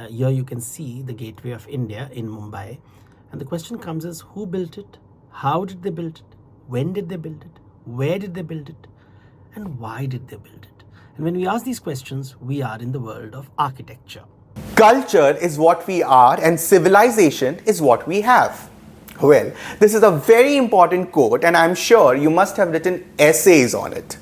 Here you can see the gateway of India in Mumbai. And the question comes is, who built it? How did they build it? When did they build it? Where did they build it? And why did they build it? And when we ask these questions, we are in the world of architecture. Culture is what we are and civilization is what we have. Well, this is a very important quote and I'm sure you must have written essays on it.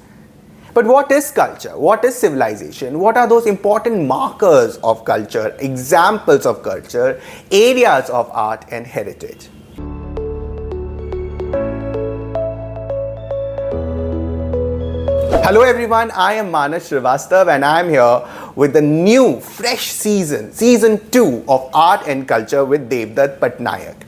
But what is culture? What is civilization? What are those important markers of culture, examples of culture, areas of art and heritage? Hello everyone, I am Manas Srivastava and I am here with the new fresh season 2 of Art and Culture with Devdutt Pattanaik.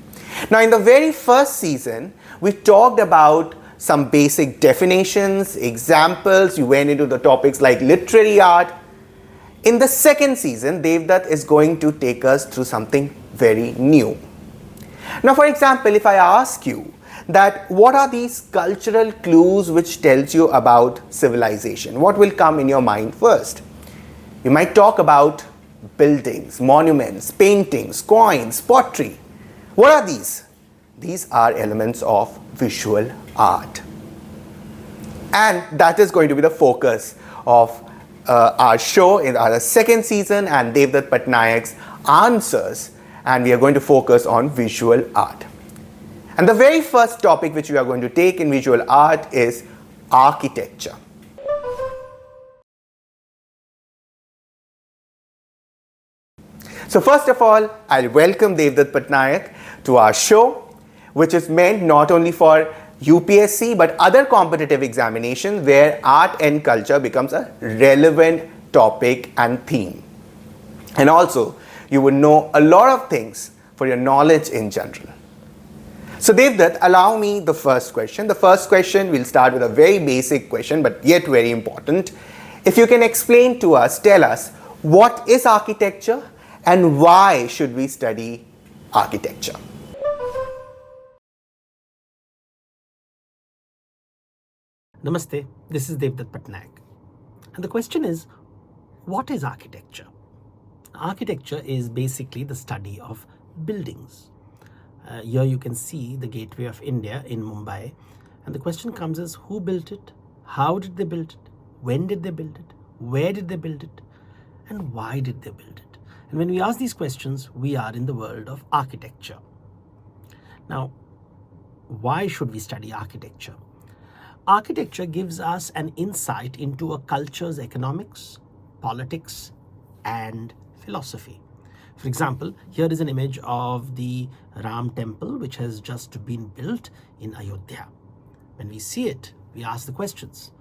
Now in the very first season, we talked about some basic definitions, examples, we went into the topics like literary art. In the second season, Devdutt is going to take us through something very new. Now for example, if I ask you that what are these cultural clues which tells you about civilization, what will come in your mind first? You might talk about buildings, monuments, paintings, coins, pottery. What are these? These are elements of visual art. And that is going to be the focus of our show in our second season and Devdutt Pattanaik's answers, and we are going to focus on visual art. And the very first topic which we are going to take in visual art is architecture. So first of all, I'll welcome Devdutt Pattanaik to our show, which is meant not only for UPSC but other competitive examinations where art and culture becomes a relevant topic and theme. And also, you would know a lot of things for your knowledge in general. So Devdutt, allow me the first question. The first question, we'll start with a very basic question but yet very important. If you can explain to us, tell us, what is architecture and why should we study architecture? Namaste, this is Devdutt Pattanaik. And the question is, what is architecture? Architecture is basically the study of buildings. Here you can see the gateway of India in Mumbai. And the question comes is, who built it? How did they build it? When did they build it? Where did they build it? And why did they build it? And when we ask these questions, we are in the world of architecture. Now, why should we study architecture? Architecture gives us an insight into a culture's economics, politics, and philosophy. For example, here is an image of the Ram temple which has just been built in Ayodhya. When we see it, we ask the questions.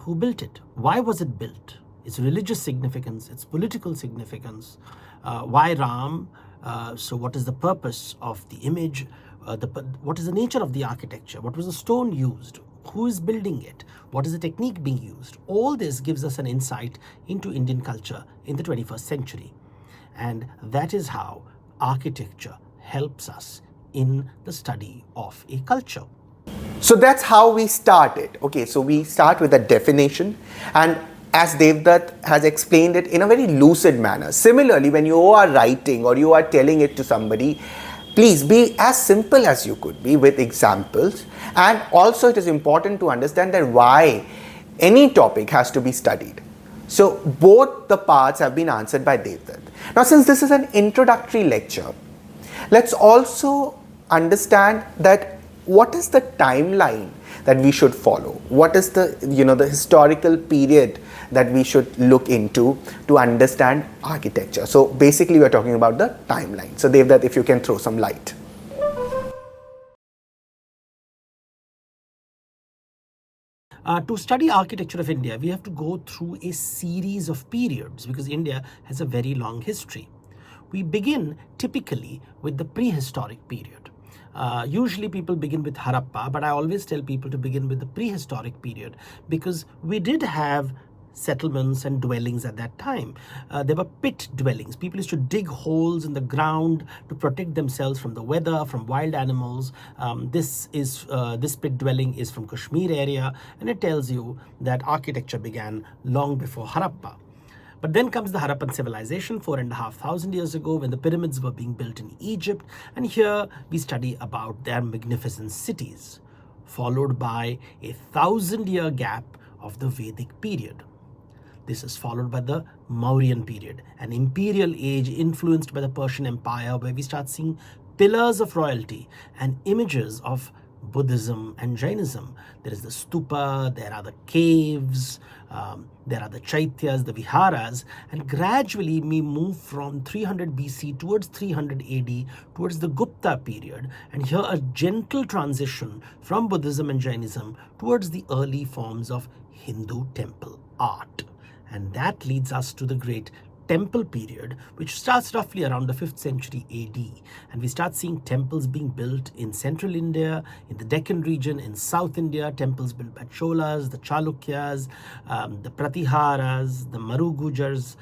Who built it? Why was it built? Its religious significance, its political significance. Why Ram? So what is the purpose of the image? What is the nature of the architecture? What was the stone used? Who is building it? What is the technique being used? All this gives us an insight into Indian culture in the 21st century. And that is how architecture helps us in the study of a culture. So that's how we started. Okay, so we start with a definition, and as Devdutt has explained it in a very lucid manner. Similarly, when you are writing or you are telling it to somebody, please be as simple as you could be with examples. And also it is important to understand that why any topic has to be studied. So both the parts have been answered by Devdutt. Now since this is an introductory lecture, let's also understand that what is the timeline that we should follow? What is the historical period that we should look into to understand architecture? So basically we're talking about the timeline. So Devdutt, if you can throw some light. To study architecture of India, we have to go through a series of periods because India has a very long history. We begin typically with the prehistoric period. Usually people begin with Harappa, but I always tell people to begin with the prehistoric period because we did have settlements and dwellings at that time. There were pit dwellings. People used to dig holes in the ground to protect themselves from the weather, from wild animals. This pit dwelling is from Kashmir area, and it tells you that architecture began long before Harappa. But then comes the Harappan civilization 4,500 years ago, when the pyramids were being built in Egypt, and here we study about their magnificent cities, followed by a 1,000-year gap of the Vedic period. This is followed by the Mauryan period, an imperial age influenced by the Persian Empire, where we start seeing pillars of royalty and images of Buddhism and Jainism. There is the stupa, there are the caves, there are the chaityas, the viharas, and gradually we move from 300 BC towards 300 AD towards the Gupta period, and here a gentle transition from Buddhism and Jainism towards the early forms of Hindu temple art. And that leads us to the great temple period, which starts roughly around the 5th century AD. And we start seeing temples being built in central India, in the Deccan region, in South India, temples built by Cholas, the Chalukyas, the Pratiharas, the Marugujars.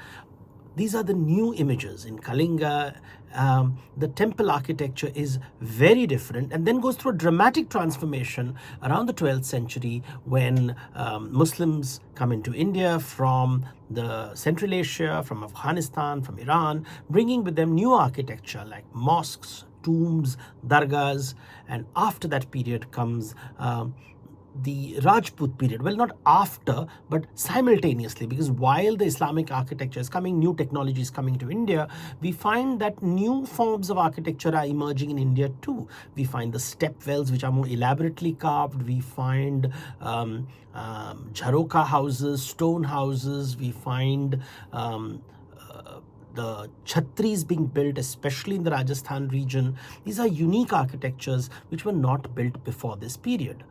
These are the new images in Kalinga. The temple architecture is very different, and then goes through a dramatic transformation around the 12th century when Muslims come into India from the Central Asia, from Afghanistan, from Iran, bringing with them new architecture like mosques, tombs, dargahs, and after that period comes the Rajput period. Well, not after, but simultaneously, because while the Islamic architecture is coming, new technology is coming to India, we find that new forms of architecture are emerging in India too. We find the step wells, which are more elaborately carved. We find jharoka houses, stone houses. We find the chhatris being built, especially in the Rajasthan region. These are unique architectures which were not built before this period.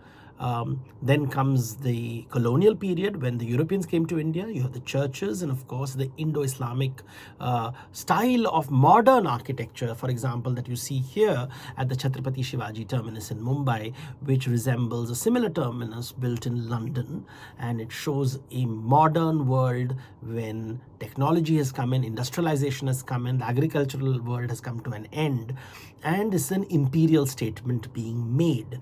Then comes the colonial period, when the Europeans came to India. You have the churches and of course the Indo-Islamic style of modern architecture, for example, that you see here at the Chhatrapati Shivaji terminus in Mumbai, which resembles a similar terminus built in London, and it shows a modern world when technology has come in, industrialization has come in, the agricultural world has come to an end, and it's an imperial statement being made.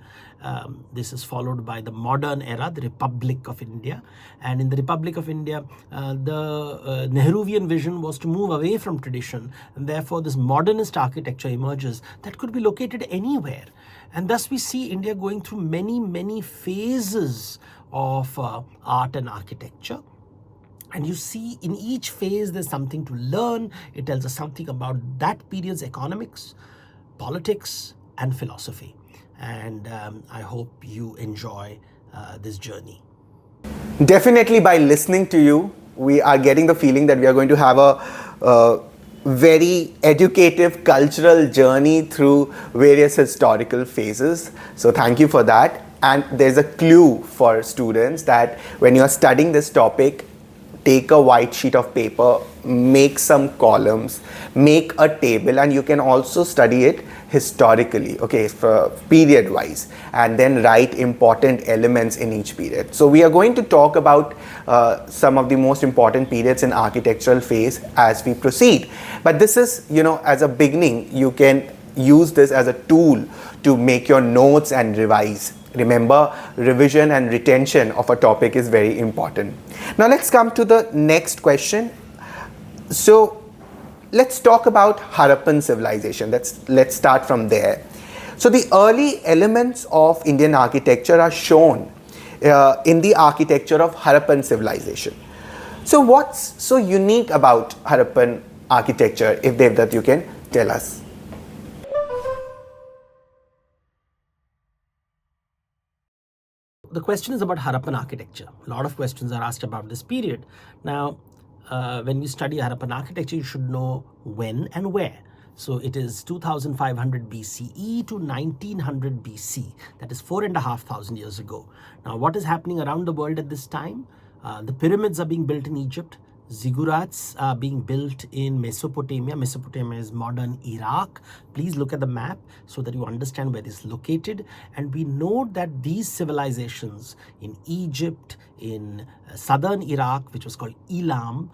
This is followed by the modern era, the Republic of India. And in the Republic of India, the Nehruvian vision was to move away from tradition, and therefore this modernist architecture emerges that could be located anywhere. And thus we see India going through many phases of art and architecture. And you see in each phase there's something to learn. It tells us something about that period's economics, politics, and philosophy. And I hope you enjoy this journey. Definitely, by listening to you, we are getting the feeling that we are going to have a very educative cultural journey through various historical phases. So thank you for that. And there's a clue for students that when you are studying this topic, take a white sheet of paper, make some columns, make a table, and you can also study it historically, okay, for period wise, and then write important elements in each period. So we are going to talk about some of the most important periods in architectural phase as we proceed. But this is, as a beginning, you can use this as a tool to make your notes and revise. Remember, revision and retention of a topic is very important. Now let's come to the next question. So let's talk about Harappan civilization. Let's start from there. So the early elements of Indian architecture are shown in the architecture of Harappan civilization. So what's so unique about Harappan architecture, if Devdutt you can tell us? The question is about Harappan architecture. A lot of questions are asked about this period. Now, when you study Harappan architecture, you should know when and where. So it is 2500 BCE to 1900 BC. That is 4,500 years ago. Now, what is happening around the world at this time? The pyramids are being built in Egypt. Ziggurats are being built in Mesopotamia. Mesopotamia is modern Iraq. Please look at the map so that you understand where it is located. And we know that these civilizations in Egypt, in southern Iraq, which was called Elam,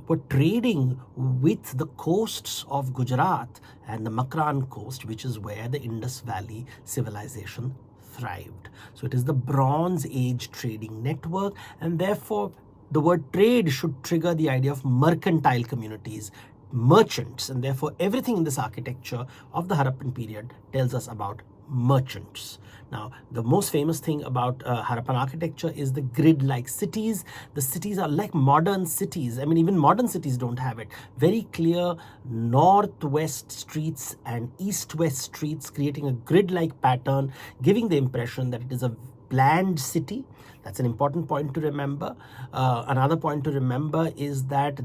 were trading with the coasts of Gujarat and the Makran coast, which is where the Indus Valley Civilization thrived. So it is the Bronze Age trading network, and therefore The word trade should trigger the idea of mercantile communities, merchants, and therefore everything in this architecture of the Harappan period tells us about merchants. Now, the most famous thing about Harappan architecture is the grid-like cities. The cities are like modern cities. I mean, even modern cities don't have it. Very clear northwest streets and east-west streets, creating a grid-like pattern, giving the impression that it is a planned city. That's an important point to remember. Another point to remember is that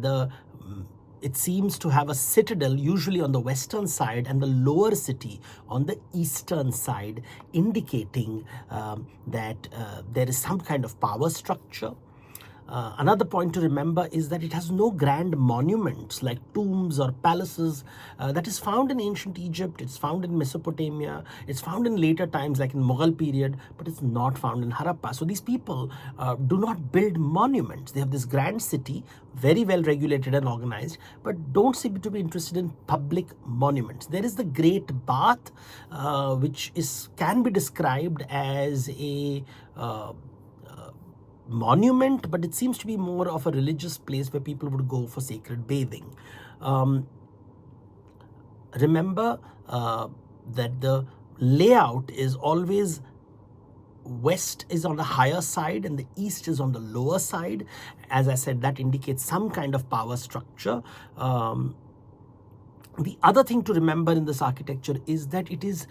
it seems to have a citadel usually on the western side and the lower city on the eastern side, indicating that there is some kind of power structure. Another point to remember is that it has no grand monuments like tombs or palaces that is found in ancient Egypt, it's found in Mesopotamia, it's found in later times like in Mughal period, but it's not found in Harappa. So these people do not build monuments. They have this grand city, very well regulated and organized, but don't seem to be interested in public monuments. There is the Great Bath, which can be described as a monument, but it seems to be more of a religious place where people would go for sacred bathing. Remember that the layout is always west is on the higher side and the east is on the lower side. As I said, that indicates some kind of power structure. The other thing to remember in this architecture is that it is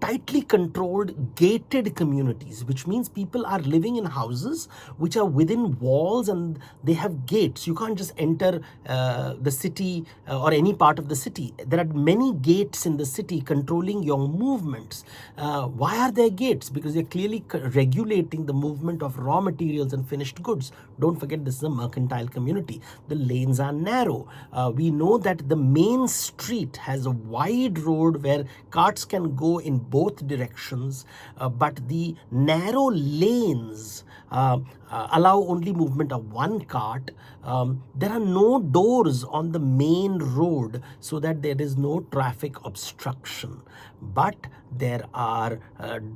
tightly controlled gated communities, which means people are living in houses which are within walls and they have gates. You can't just enter the city or any part of the city. There are many gates in the city controlling your movements. Why are there gates? Because they're clearly regulating the movement of raw materials and finished goods. Don't forget, this is a mercantile community. The lanes are narrow. We know that the main street has a wide road where carts can go in both directions, but the narrow lanes allow only movement of one cart. There are no doors on the main road so that there is no traffic obstruction, but there are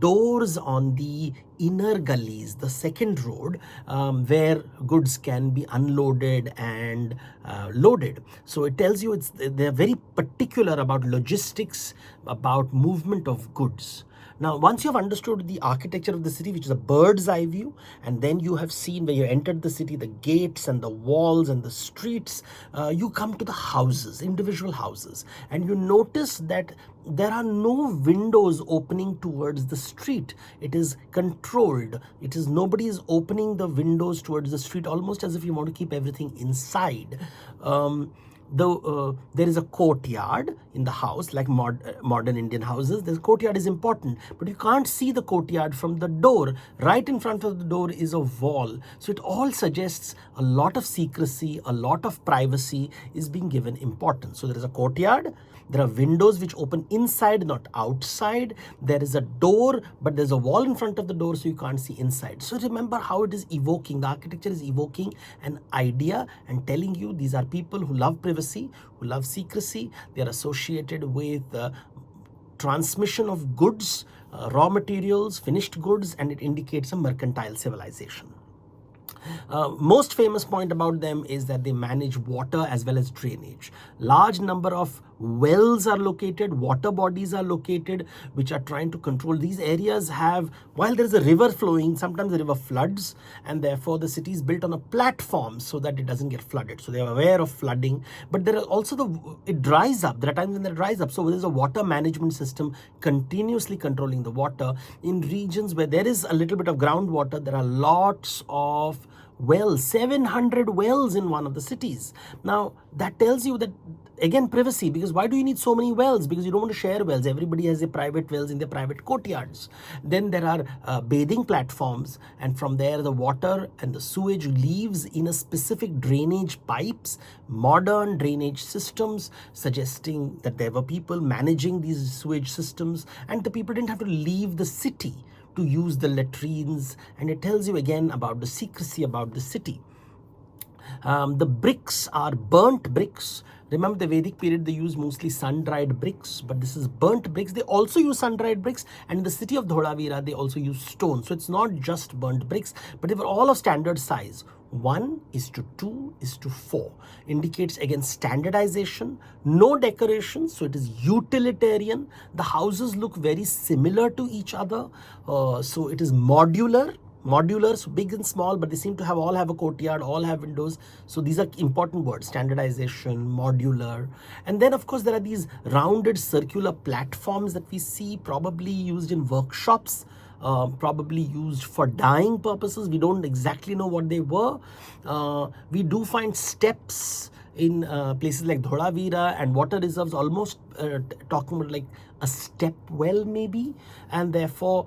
doors on the inner gullies, the second road, where goods can be unloaded and loaded. So it tells you they're very particular about logistics, about movement of goods. Now, once you have understood the architecture of the city, which is a bird's eye view, and then you have seen when you entered the city, the gates and the walls and the streets, you come to the houses, individual houses, and you notice that there are no windows opening towards the street. It is controlled. Nobody is opening the windows towards the street, almost as if you want to keep everything inside. There is a courtyard in the house, like modern Indian houses. The courtyard is important, but you can't see the courtyard from the door. Right in front of the door is a wall. So it all suggests a lot of secrecy, a lot of privacy is being given importance. So there is a courtyard. There are windows which open inside, not outside. There is a door, but there's a wall in front of the door, so you can't see inside. So remember how it is evoking. The architecture is evoking an idea and telling you these are people who love privacy, who love secrecy. They are associated with transmission of goods, raw materials, finished goods, and it indicates a mercantile civilization. Most famous point about them is that they manage water as well as drainage. Large number of wells are located, water bodies are located, which are trying to control. These areas while there is a river flowing, sometimes the river floods, and therefore the city is built on a platform so that it doesn't get flooded. So they are aware of flooding, but there are also it dries up. There are times when it dries up. So there's a water management system continuously controlling the water. In regions where there is a little bit of groundwater, there are lots of wells, 700 wells in one of the cities. Now, that tells you that, again, privacy, because why do you need so many wells? Because you don't want to share wells. Everybody has their private wells in their private courtyards. Then there are bathing platforms, and from there the water and the sewage leaves in a specific drainage pipes, modern drainage systems, suggesting that there were people managing these sewage systems, and the people didn't have to leave the city to use the latrines, and it tells you again about the secrecy about the city. The bricks are burnt bricks. Remember the Vedic period, they used mostly sun-dried bricks, but this is burnt bricks. They also use sun-dried bricks, and in the city of Dholavira, they also use stone. So it's not just burnt bricks, but they were all of standard size. 1:2:4 indicates again standardization, no decorations, so it is utilitarian. The houses look very similar to each other, so it is modular, so big and small, but they seem to all have a courtyard, all have windows. So these are important words: standardization, modular. And then of course there are these rounded circular platforms that we see, probably used in workshops, probably used for dyeing purposes. We don't exactly know what they were. We do find steps in places like Dholavira and water reserves, almost talking about like a step well maybe. And therefore,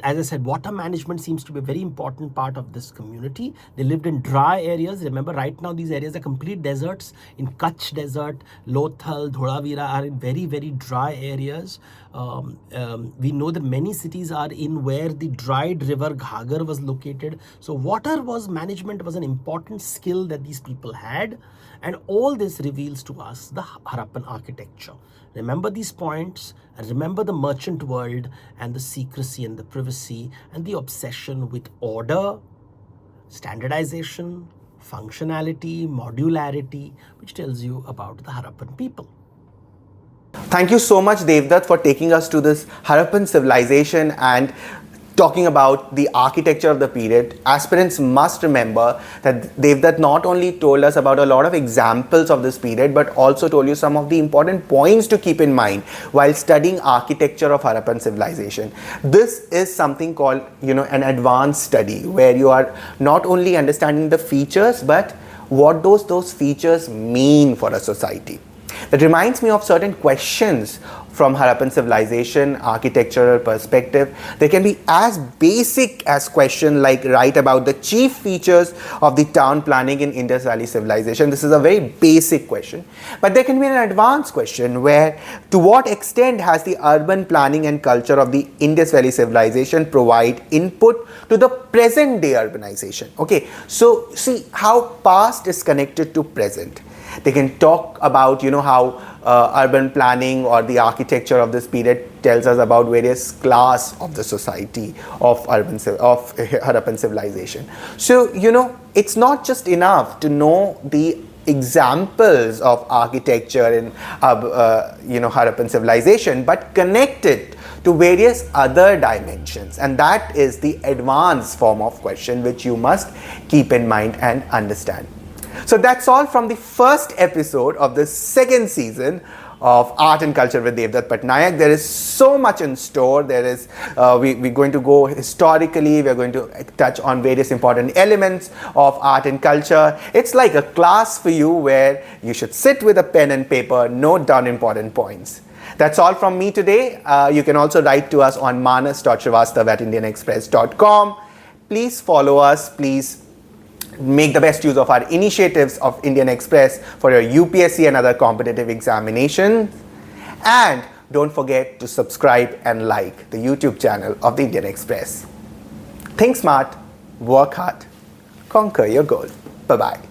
as I said, water management seems to be a very important part of this community. They lived in dry areas. Remember, right now these areas are complete deserts. In Kutch Desert, Lothal, Dholavira are in very, very dry areas. We know that many cities are in where the dried river Ghagar was located. So water management was an important skill that these people had. And all this reveals to us the Harappan architecture. Remember these points, and remember the merchant world and the secrecy and the privacy and the obsession with order, standardization, functionality, modularity, which tells you about the Harappan people. Thank you so much, Devdutt, for taking us to this Harappan civilization and talking about the architecture of the period. Aspirants must remember that Devdutt not only told us about a lot of examples of this period, but also told you some of the important points to keep in mind while studying architecture of Harappan civilization. This is something called, an advanced study, where you are not only understanding the features, but what those features mean for a society. That reminds me of certain questions from Harappan civilization architectural perspective. They can be as basic as question like write about the chief features of the town planning in Indus Valley Civilization. This is a very basic question. But there can be an advanced question where to what extent has the urban planning and culture of the Indus Valley Civilization provide input to the present day urbanization. Okay, so see how past is connected to present. They can talk about, how urban planning or the architecture of this period tells us about various class of the society of Harappan civilization. So, it's not just enough to know the examples of architecture in, Harappan civilization, but connect it to various other dimensions. And that is the advanced form of question which you must keep in mind and understand. So that's all from the first episode of the second season of Art and Culture with Devdutt Pattanaik. There is so much in store. There is, we're going to go historically. We're going to touch on various important elements of art and culture. It's like a class for you where you should sit with a pen and paper, note down important points. That's all from me today. You can also write to us on manas.srivastava@indianexpress.com. Please follow us. Please make the best use of our initiatives of Indian Express for your UPSC and other competitive examinations. And don't forget to subscribe and like the YouTube channel of the Indian Express. Think smart, work hard, conquer your goal. Bye-bye.